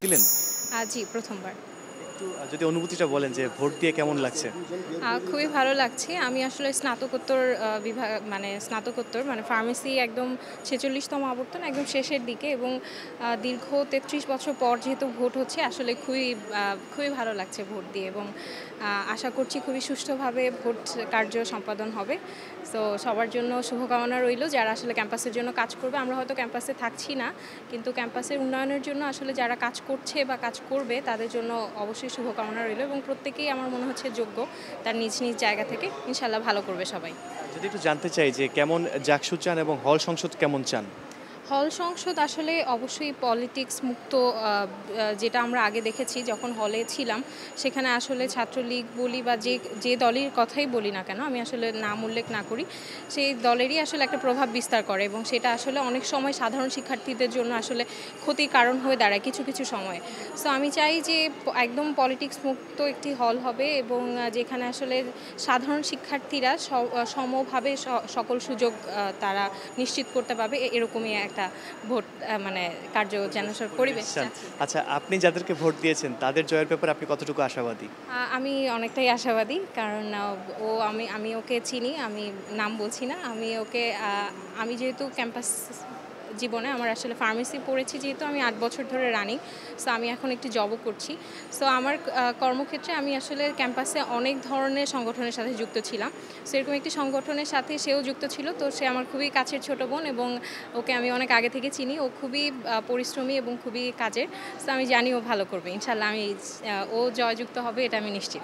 দিলেন? জি, প্রথমবার। একটু যদি অনুভূতিটা বলেন যে ভোট দিয়ে কেমন লাগছে? খুবই ভালো লাগছে। আমি আসলে স্নাতকোত্তর মানে স্নাতকোত্তর মানে ফার্মেসি একদম ৪৬তম আবর্তন একদম শেষের দিকে এবং দীর্ঘ ৩৩ বছর পর যেহেতু ভোট হচ্ছে আসলে খুবই ভালো লাগছে ভোট দিয়ে এবং আশা করছি খুবই সুষ্ঠুভাবে ভোট কার্য সম্পাদন হবে। সো সবার জন্য শুভকামনা রইল যারা আসলে ক্যাম্পাসের জন্য কাজ করবে। আমরা হয়তো ক্যাম্পাসে থাকছি না, কিন্তু ক্যাম্পাসের উন্নয়নের জন্য আসলে যারা কাজ করছে বা কাজ করবে তাদের জন্য অবশ্যই শুভকামনা রইল এবং প্রত্যেকেই আমার মনে হচ্ছে যোগ্য তার নিজ নিজ জায়গা থেকে। ইনশাআল্লাহ ভালো করবে সবাই। যদি একটু জানতে চাই যে কেমন জাকসু চান এবং হল সংসদ কেমন চান? হল সংসদ আসলে অবশ্যই পলিটিক্স মুক্ত, যেটা আমরা আগে দেখেছি যখন হলে ছিলাম সেখানে আসলে ছাত্রলীগ বলি বা যে দলের কথাই বলি না কেন, আমি আসলে নাম উল্লেখ না করি, সেই দলেরই আসলে একটা প্রভাব বিস্তার করে এবং সেটা আসলে অনেক সময় সাধারণ শিক্ষার্থীদের জন্য আসলে ক্ষতির কারণ হয়ে দাঁড়ায় কিছু কিছু সময়। সো আমি চাই যে একদম পলিটিক্স মুক্ত একটি হল হবে এবং যেখানে আসলে সাধারণ শিক্ষার্থীরা সমভাবে সকল সুযোগ তারা নিশ্চিত করতে পারবে, এরকমই একটা ভোট মানে কার্য যেন পরিবেশ চান। চাচ্ছি। আচ্ছা, আপনি যাদেরকে ভোট দিয়েছেন তাদের জয়ের ব্যাপারে আপনি কতটুকু আশাবাদী? আমি অনেকটাই আশাবাদী, কারণ আমি ওকে চিনি, আমি নাম বলছি না। আমি যেহেতু ক্যাম্পাস জীবনে আমার আসলে ফার্মেসি পড়েছি, যেহেতু আমি ৮ বছর ধরে রানিং। সো আমি এখন একটি জবও করছি। সো আমার কর্মক্ষেত্রে আমি আসলে ক্যাম্পাসে অনেক ধরনের সংগঠনের সাথে যুক্ত ছিলাম। সো এরকম একটি সংগঠনের সাথে সেও যুক্ত ছিল। তো সে আমার খুবই কাছের ছোট বোন এবং ওকে আমি অনেক আগে থেকে চিনি। ও খুবই পরিশ্রমী এবং খুবই কাজের। সো আমি জানি ও ভালো করবে। ইনশাআল্লাহ ও জয়যুক্ত হবে, এটা আমি নিশ্চিত।